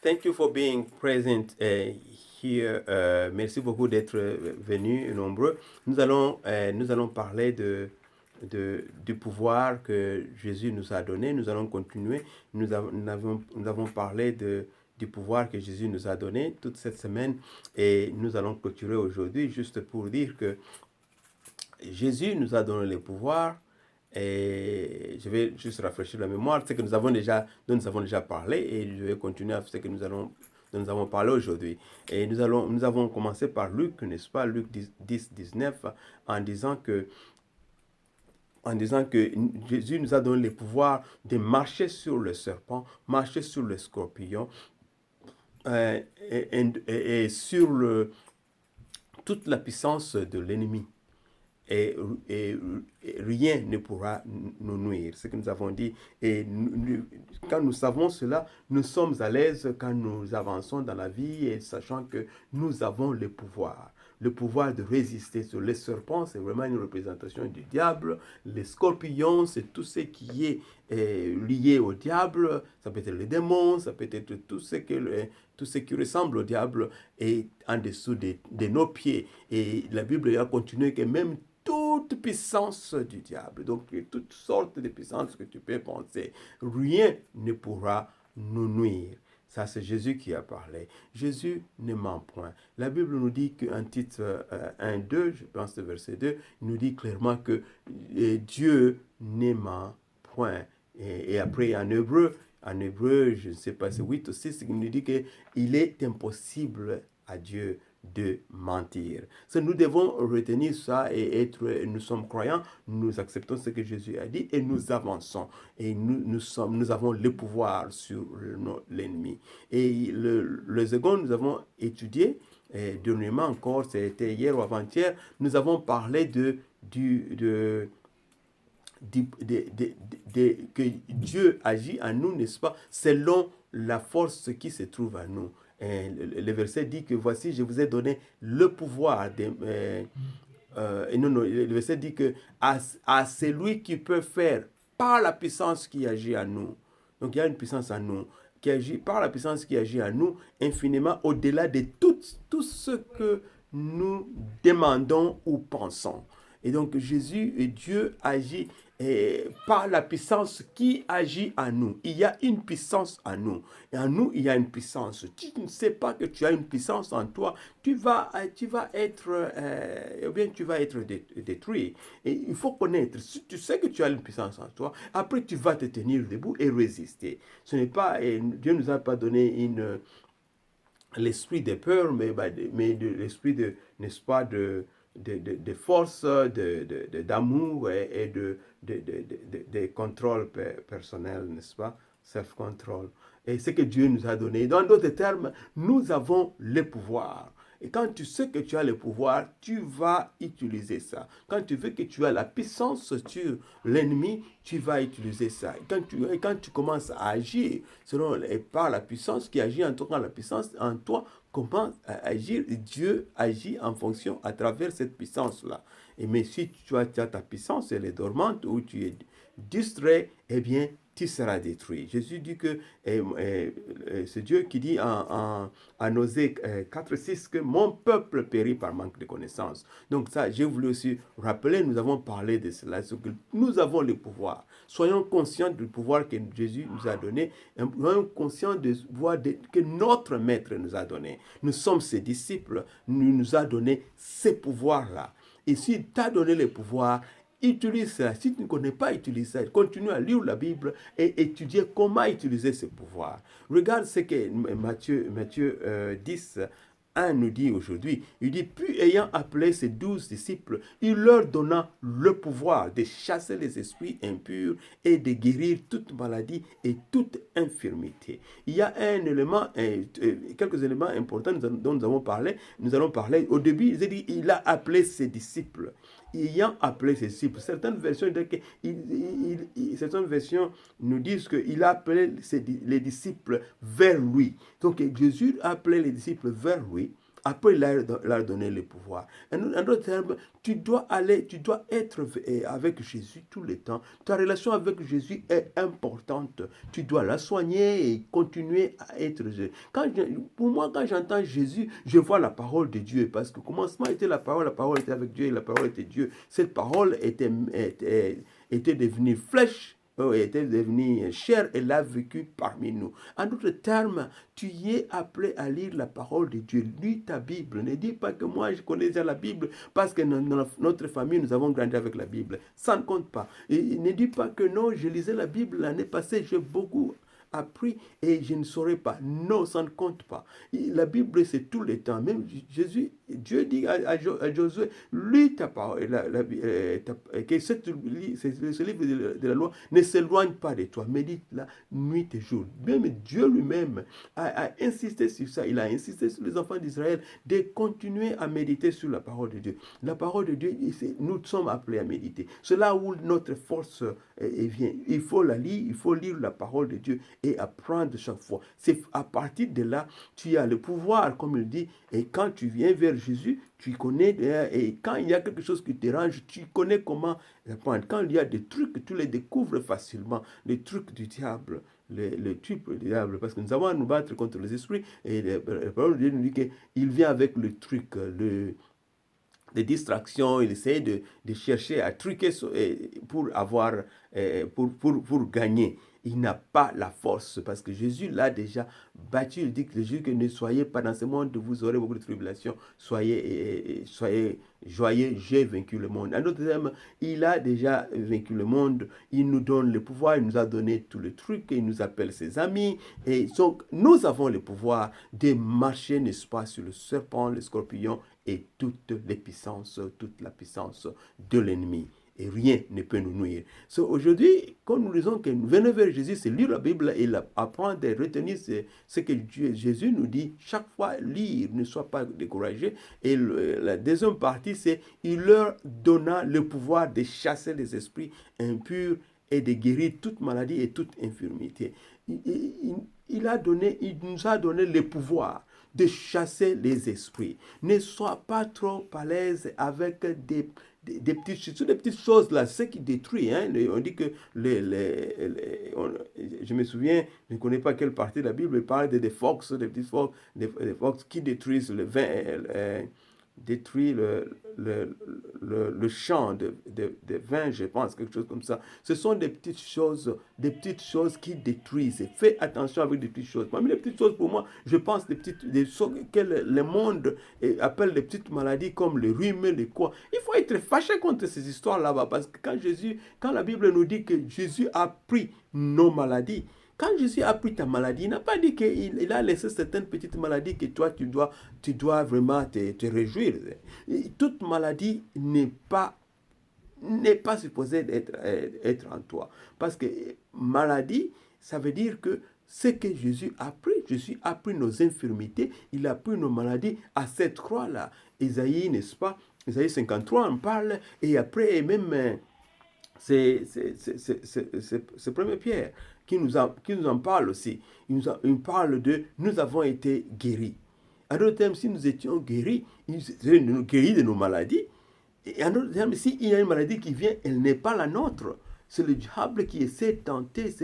Thank you for being present here. Merci beaucoup d'être venus nombreux. Nous allons parler du pouvoir que Jésus nous a donné. Nous allons continuer. Nous avons parlé du pouvoir que Jésus nous a donné toute cette semaine et nous allons clôturer aujourd'hui juste pour dire que Jésus nous a donné le pouvoir. Et je vais juste rafraîchir la mémoire, ce que dont nous avons déjà parlé, et je vais continuer à ce que dont nous avons parlé aujourd'hui. Et nous avons commencé par Luc, n'est-ce pas, Luc 10, 19, en disant que Jésus nous a donné le pouvoir de marcher sur le serpent, marcher sur le scorpion, et sur toute la puissance de l'ennemi. Et rien ne pourra nous nuire. Ce que nous avons dit. Et quand nous savons cela, nous sommes à l'aise quand nous avançons dans la vie et sachant que nous avons le pouvoir. Le pouvoir de résister sur les serpents, c'est vraiment une représentation du diable. Les scorpions, c'est tout ce qui est lié au diable. Ça peut être les démons, ça peut être tout ce qui ressemble au diable est en dessous de nos pieds. Et la Bible a continué que même toute puissance du diable, donc toutes sortes de puissances que tu peux penser, rien ne pourra nous nuire. Ça, c'est Jésus qui a parlé. Jésus ne ment point. La Bible nous dit qu'en titre 1, 2, je pense le verset 2, il nous dit clairement que Dieu ne ment point. Et après, en hébreu, je ne sais pas, c'est 8 ou 6, il nous dit qu'il est impossible à Dieu de mentir. Nous devons retenir ça et nous sommes croyants, nous acceptons ce que Jésus a dit et nous avançons. Et nous avons le pouvoir sur l'ennemi. Et le second, nous avons étudié, et dernièrement encore, c'était hier ou avant-hier, nous avons parlé que Dieu agit en nous, n'est-ce pas, selon la force qui se trouve en nous. Et le verset dit que voici, je vous ai donné le pouvoir. Le verset dit que à celui qui peut faire par la puissance qui agit en nous. Donc il y a une puissance en nous qui agit par la puissance qui agit en nous infiniment au-delà de tout ce que nous demandons ou pensons. Et donc Jésus et Dieu agit par la puissance qui agit en nous. Il y a une puissance en nous. Et en nous, il y a une puissance. Tu ne sais pas que tu as une puissance en toi, tu vas être détruit. Et il faut connaître. Si tu sais que tu as une puissance en toi, après tu vas te tenir debout et résister. Ce n'est pas, Dieu ne nous a pas donné l'esprit de peur, mais de l'esprit de, n'est-ce pas, de force, d'amour et de contrôle personnel, n'est-ce pas? Self-control. Et ce que Dieu nous a donné. Dans d'autres termes, nous avons le pouvoir. Et quand tu sais que tu as le pouvoir, tu vas utiliser ça. Quand tu veux que tu as la puissance sur l'ennemi, tu vas utiliser ça. Et quand tu commences à agir par la puissance qui agit en toi, quand la puissance en toi commence à agir, Dieu agit en fonction à travers cette puissance-là. Mais si tu as ta puissance, elle est dormante ou tu es distrait, eh bien, tu seras détruit. Jésus dit que c'est Dieu qui dit en Osée 4:6 que mon peuple périt par manque de connaissance. Donc ça, j'ai voulu aussi rappeler, nous avons parlé de cela, que nous avons le pouvoir. Soyons conscients du pouvoir que Jésus nous a donné, soyons conscients du pouvoir que notre Maître nous a donné. Nous sommes ses disciples, il nous a donné ces pouvoirs-là. Et s'il t'a donné le pouvoir, utilise ça. Si tu ne connais pas utiliser ça, continue à lire la Bible et étudier comment utiliser ce pouvoir. Regarde ce que Matthieu 10, 1 nous dit aujourd'hui. Il dit, puis ayant appelé ses 12 disciples, il leur donna le pouvoir de chasser les esprits impurs et de guérir toute maladie et toute infirmité. Il y a quelques éléments importants dont nous allons parler. Nous allons parler. Au début, il a appelé ses disciples. Ayant appelé ses disciples. Certaines versions nous disent qu'il a appelé les disciples vers lui. Donc Jésus a appelé les disciples vers lui Après, il leur donné le pouvoir. En d'autres termes, tu dois être avec Jésus tout le temps. Ta relation avec Jésus est importante. Tu dois la soigner et continuer à être Jésus. Pour moi, quand j'entends Jésus, je vois la parole de Dieu. Parce que commencement était la parole était avec Dieu et la parole était Dieu. Cette parole était devenue flèche, était devenue chair et l'a vécu parmi nous. En d'autres termes, tu y es appelé à lire la parole de Dieu. Lis ta Bible. Ne dis pas que moi je connais déjà la Bible parce que dans notre famille nous avons grandi avec la Bible. Ça ne compte pas. Et ne dis pas que non, je lisais la Bible l'année passée, j'ai beaucoup appris et je ne saurais pas. Non, ça ne compte pas. La Bible, c'est tout le temps. Même Dieu dit à Josué, lis ta parole, que ce livre de la loi ne s'éloigne pas de toi. Médite-la nuit et jour. Même Dieu lui-même a insisté sur ça. Il a insisté sur les enfants d'Israël de continuer à méditer sur la parole de Dieu. La parole de Dieu, nous sommes appelés à méditer. C'est là où notre force vient. Il faut la lire, il faut lire la parole de Dieu et apprendre chaque fois. C'est à partir de là, tu as le pouvoir, comme il dit, et quand tu viens vers Jésus, tu connais, et quand il y a quelque chose qui te dérange, tu connais comment répondre. Quand il y a des trucs, tu les découvres facilement, les trucs du diable. Les trucs du diable, parce que nous avons à nous battre contre les esprits, et la parole de Dieu nous dit qu'il vient avec le truc, des distractions, il essaie de chercher à truquer pour avoir, pour gagner. Il n'a pas la force parce que Jésus l'a déjà battu. Il dit que Jésus, que ne soyez pas dans ce monde, vous aurez beaucoup de tribulations. Soyez joyeux, j'ai vaincu le monde. En d'autres termes, il a déjà vaincu le monde. Il nous donne le pouvoir, il nous a donné tout le truc, il nous appelle ses amis. Et donc, nous avons le pouvoir de marcher, n'est-ce pas, sur le serpent, le scorpion et toute la puissance de l'ennemi. Et rien ne peut nous nuire. Aujourd'hui, quand nous disons que nous venons vers Jésus, c'est lire la Bible et apprendre et retenir ce que Jésus nous dit. Chaque fois, lire, ne sois pas découragé. Et la deuxième partie, c'est il leur donna le pouvoir de chasser les esprits impurs et de guérir toute maladie et toute infirmité. Il nous a donné le pouvoir de chasser les esprits. Ne sois pas trop à l'aise avec des petites choses là, ce qui détruit. Hein. On dit que je me souviens, je ne connais pas quelle partie de la Bible parle des fox, des petits fox, des fox qui détruisent le vin, détruit le champ de vin, je pense, quelque chose comme ça. Ce sont des petites choses qui détruisent. Fais attention avec des petites choses. Parmi les petites choses, pour moi, je pense des choses que le monde appelle les petites maladies comme le rhume, les quoi. Il faut être fâché contre ces histoires là-bas parce que quand la Bible nous dit que Jésus a pris nos maladies, quand Jésus a pris ta maladie, il n'a pas dit qu'il a laissé certaines petites maladies que toi, tu dois vraiment te réjouir. Toute maladie n'est pas supposée être en toi. Parce que maladie, ça veut dire que ce que Jésus a pris nos infirmités, il a pris nos maladies à cette croix-là. Isaïe, n'est-ce pas? Isaïe 53 en parle, et après, même... C'est 1 Pierre qui nous en parle aussi. Il parle de nous avons été guéris. En d'autres termes, si nous étions guéris, nous guéris de nos maladies. Et en d'autres termes, s'il y a une maladie qui vient, elle n'est pas la nôtre. C'est le diable qui essaie de tenter,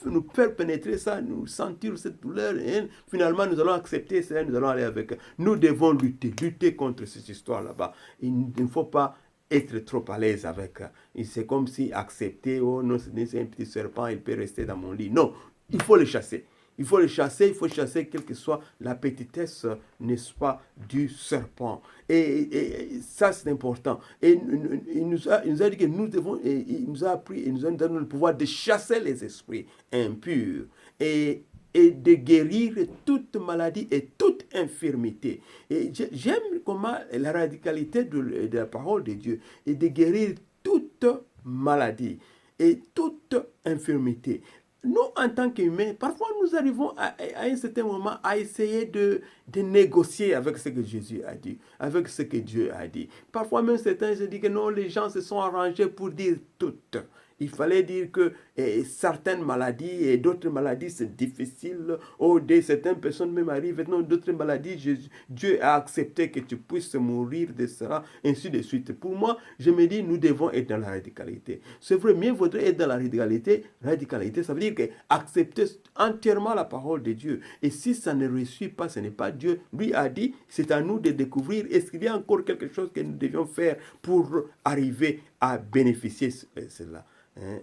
nous faire pénétrer ça, nous sentir cette douleur. Et finalement, nous allons accepter ça, nous allons aller avec. Nous devons lutter contre cette histoire là-bas. Il ne faut pas être trop à l'aise avec. C'est comme si accepter, oh non, c'est un petit serpent, il peut rester dans mon lit. Non, il faut le chasser. Il faut chasser quelle que soit la petitesse, n'est-ce pas, du serpent. Et ça, c'est important. Et il nous a dit que nous devons, il nous a appris, il nous a donné le pouvoir de chasser les esprits impurs. Et de guérir toute maladie et toute infirmité. Et j'aime comment la radicalité de la parole de Dieu est de guérir toute maladie et toute infirmité. Nous, en tant qu'humains, parfois nous arrivons à un certain moment à essayer de négocier avec ce que Jésus a dit, avec ce que Dieu a dit. Parfois même certains se disent que non, les gens se sont arrangés pour dire tout. Il fallait dire que certaines maladies et d'autres maladies, c'est difficile. Certaines personnes même arrivent, maintenant d'autres maladies, Dieu a accepté que tu puisses mourir de cela, ainsi de suite. Pour moi, je me dis, nous devons être dans la radicalité. C'est vrai, mieux vaudrait être dans la radicalité. Radicalité, ça veut dire que accepter entièrement la parole de Dieu. Et si ça ne réussit pas, ce n'est pas Dieu. Lui a dit, c'est à nous de découvrir, est-ce qu'il y a encore quelque chose que nous devions faire pour arriver à bénéficier de cela.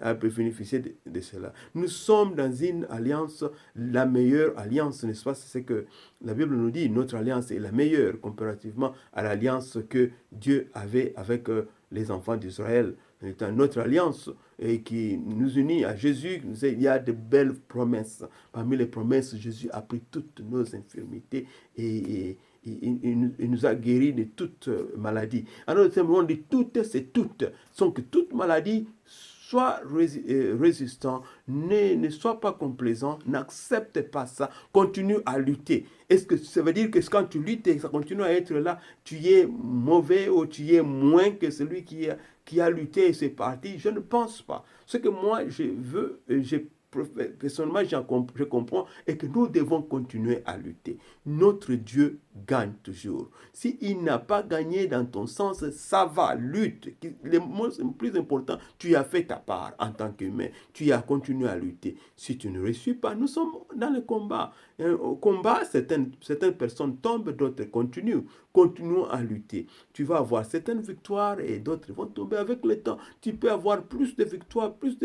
À bénéficier de cela. Nous sommes dans une alliance, la meilleure alliance, n'est-ce pas? C'est ce que la Bible nous dit, notre alliance est la meilleure comparativement à l'alliance que Dieu avait avec les enfants d'Israël. C'est notre alliance qui nous unit à Jésus. Il y a de belles promesses. Parmi les promesses, Jésus a pris toutes nos infirmités et il nous a guéris de toute maladie. Alors, on dit toutes, c'est toutes. Sans que toute maladie soit résistant, ne soit pas complaisant, n'accepte pas ça, continue à lutter. Est-ce que ça veut dire que quand tu luttes et ça continue à être là, tu es mauvais ou tu es moins que celui qui a lutté et c'est parti? Je ne pense pas. Ce que moi je veux, personnellement, je comprends et que nous devons continuer à lutter. Notre Dieu gagne toujours. S'il n'a pas gagné dans ton sens, ça va, lutte. Le plus important, tu as fait ta part en tant qu'humain. Tu as continué à lutter. Si tu ne réussis pas, nous sommes dans le combat. Au combat, certaines personnes tombent, d'autres continuent. Continuons à lutter. Tu vas avoir certaines victoires et d'autres vont tomber avec le temps. Tu peux avoir plus de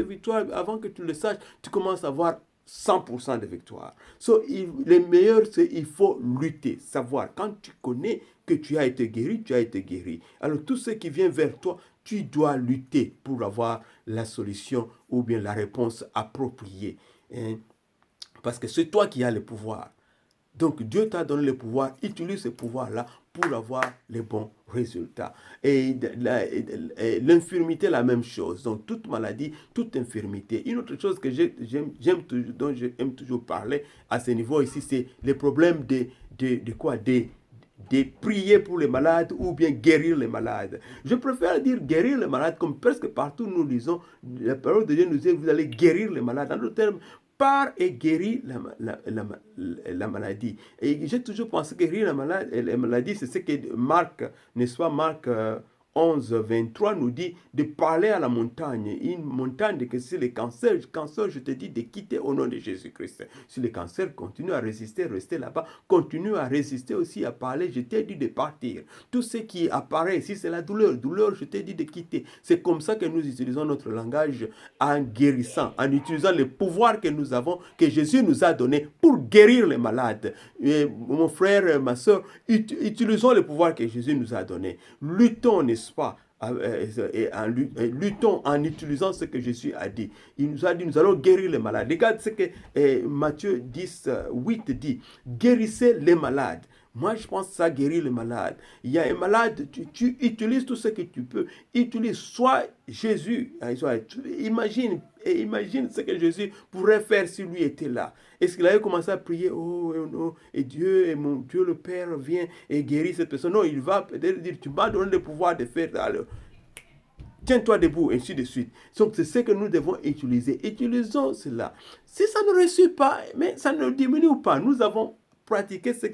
victoires avant que tu le saches. Tu commences à avoir 100% de victoires. Le meilleur, c'est il faut lutter, savoir. Quand tu connais que tu as été guéri, tu as été guéri. Alors tout ce qui vient vers toi, tu dois lutter pour avoir la solution ou bien la réponse appropriée. Parce que c'est toi qui as le pouvoir. Donc Dieu t'a donné le pouvoir, utilise ce pouvoir-là pour avoir les bons résultats. Et l'infirmité, la même chose. Donc toute maladie, toute infirmité. Une autre chose que dont j'aime toujours parler à ce niveau ici, c'est les problèmes de prier pour les malades ou bien guérir les malades. Je préfère dire guérir les malades, comme presque partout nous lisons, la parole de Dieu nous dit, vous allez guérir les malades. En d'autres termes, part et guérit la maladie. Et j'ai toujours pensé que guérir la maladie, c'est ce que Marc, n'est-ce pas, Marc 11, 23 nous dit de parler à la montagne. Une montagne que si le cancer, je te dis de quitter au nom de Jésus-Christ. Si le cancer continue à résister, rester là-bas, continue à résister aussi à parler, je t'ai dit de partir. Tout ce qui apparaît, si c'est la douleur, je t'ai dit de quitter. C'est comme ça que nous utilisons notre langage en guérissant, en utilisant le pouvoir que nous avons, que Jésus nous a donné pour guérir les malades. Et mon frère, ma soeur, utilisons le pouvoir que Jésus nous a donné. Luttons, n'est-ce pas, luttons en utilisant ce que Jésus a dit. Il nous a dit, nous allons guérir les malades. Regarde ce que Matthieu 10, 8 dit. Guérissez les malades. Moi, je pense que ça guérit les malades. Il y a un malade, tu utilises tout ce que tu peux. Utilise soit Jésus. Imagine ce que Jésus pourrait faire si lui était là. Est-ce qu'il avait commencé à prier, et Dieu, et mon Dieu le Père vient et guérit cette personne? Non, il va peut-être dire, tu m'as donné le pouvoir de faire. Alors, tiens-toi debout, ainsi de suite. Donc, c'est ce que nous devons utiliser. Utilisons cela. Si ça ne réussit pas, mais ça ne diminue pas. Nous avons pratiquer ce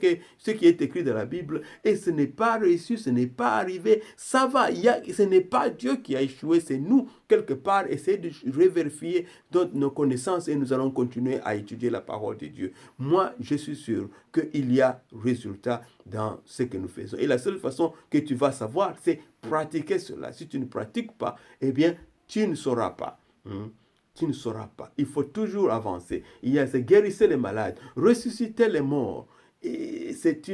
qui est écrit dans la Bible et ce n'est pas réussi, ce n'est pas arrivé, ça va, ce n'est pas Dieu qui a échoué, c'est nous quelque part, essayer de revérifier nos connaissances et nous allons continuer à étudier la parole de Dieu. Moi, je suis sûr qu'il y a résultat dans ce que nous faisons et la seule façon que tu vas savoir, c'est pratiquer cela. Si tu ne pratiques pas, eh bien, tu ne sauras pas. Tu ne sauras pas. Il faut toujours avancer. Il y a guérir les malades, ressusciter les morts. Et c'est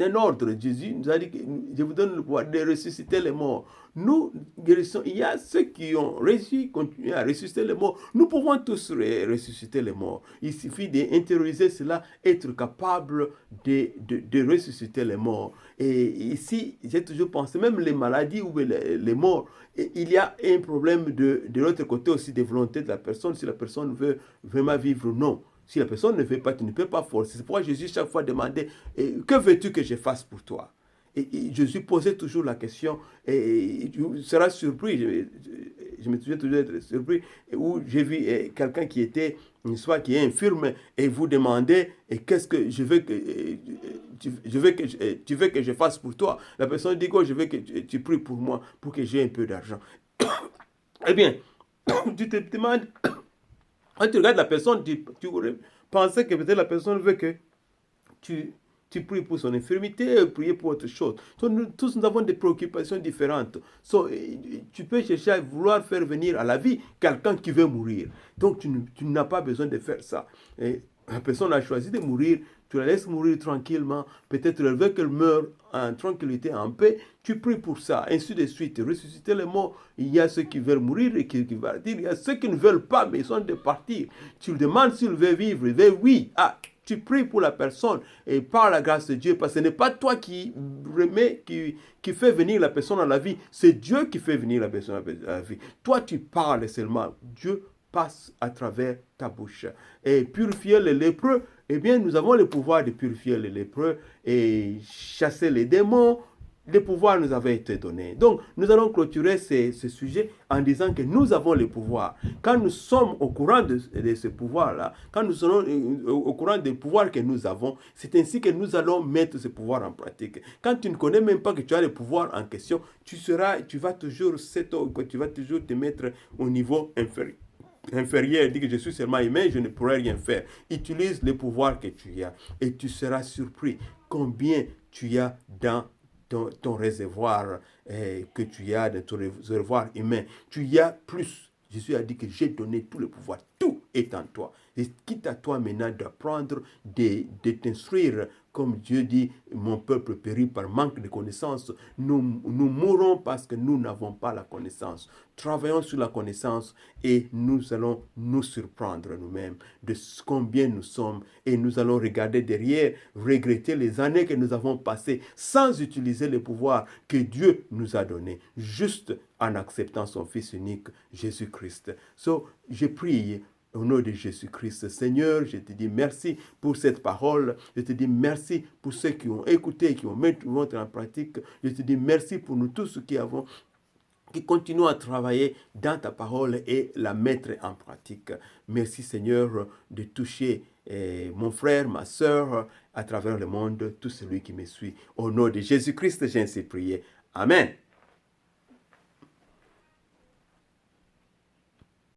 un ordre. Jésus nous a dit que je vous donne le pouvoir de ressusciter les morts. Nous guérissons. Il y a ceux qui ont réussi, continuer à ressusciter les morts. Nous pouvons tous ressusciter les morts. Il suffit d'intérioriser cela, être capable de ressusciter les morts. Et ici, j'ai toujours pensé, même les maladies ou les morts, il y a un problème de l'autre côté aussi, des volontés de la personne, si la personne veut vraiment vivre ou non. Si la personne ne veut pas, tu ne peux pas forcer. C'est pourquoi Jésus chaque fois demandait, que veux-tu que je fasse pour toi? Et Jésus posait toujours la question, et tu seras surpris, je me souviens toujours d'être surpris, où j'ai vu quelqu'un qui était, soit qui est infirme, et vous demandez, et qu'est-ce que je veux que, tu veux que je fasse pour toi? La personne dit, je veux que tu pries pour moi, pour que j'ai un peu d'argent. Eh bien, tu te demandes, quand tu regardes la personne, tu pensais que peut-être la personne veut que tu, tu pries pour son infirmité, prier pour autre chose. So, nous, tous nous avons des préoccupations différentes. So, tu peux chercher à vouloir faire venir à la vie quelqu'un qui veut mourir. Donc tu n'as pas besoin de faire ça. Et la personne a choisi de mourir, tu la laisses mourir tranquillement. Peut-être elle veut qu'elle meure en tranquillité, en paix. Tu pries pour ça, ainsi de suite. Ressusciter les morts, il y a ceux qui veulent mourir et qui veulent partir. Il y a ceux qui ne veulent pas, mais ils sont de partir. Tu lui demandes s'il veut vivre. Il veut oui. Ah, tu pries pour la personne et par la grâce de Dieu, parce que ce n'est pas toi qui fait venir la personne à la vie, c'est Dieu qui fait venir la personne à la vie. Toi, tu parles seulement. Dieu passe à travers ta bouche. Et purifier les lépreux, eh bien, nous avons le pouvoir de purifier les lépreux et chasser les démons. Les pouvoirs nous avaient été donnés. Donc, nous allons clôturer ce sujet en disant que nous avons les pouvoirs. Quand nous sommes au courant de ce pouvoir-là, quand nous sommes au courant des pouvoirs que nous avons, c'est ainsi que nous allons mettre ce pouvoir en pratique. Quand tu ne connais même pas que tu as le pouvoir en question, tu vas toujours te mettre au niveau inférieur, dit que je suis seulement humain, je ne pourrai rien faire. Utilise les pouvoirs que tu as et tu seras surpris combien tu as dans ton réservoir que tu as, dans ton réservoir humain. Tu y as plus. Jésus a dit que j'ai donné tout le pouvoir. Tout est en toi. Et quitte à toi maintenant d'apprendre, de t'instruire. Comme Dieu dit, mon peuple périt par manque de connaissance. Nous mourrons parce que nous n'avons pas la connaissance. Travaillons sur la connaissance et nous allons nous surprendre nous-mêmes de combien nous sommes. Et nous allons regarder derrière, regretter les années que nous avons passées sans utiliser les pouvoirs que Dieu nous a donnés, juste en acceptant son Fils unique, Jésus-Christ. So, je prie au nom de Jésus-Christ. Seigneur, je te dis merci pour cette parole. Je te dis merci pour ceux qui ont écouté, qui ont mis en pratique. Je te dis merci pour nous tous qui continuons à travailler dans ta parole et la mettre en pratique. Merci Seigneur de toucher mon frère, ma soeur, à travers le monde, tout celui qui me suit. Au nom de Jésus-Christ, j'ai ainsi prié. Amen.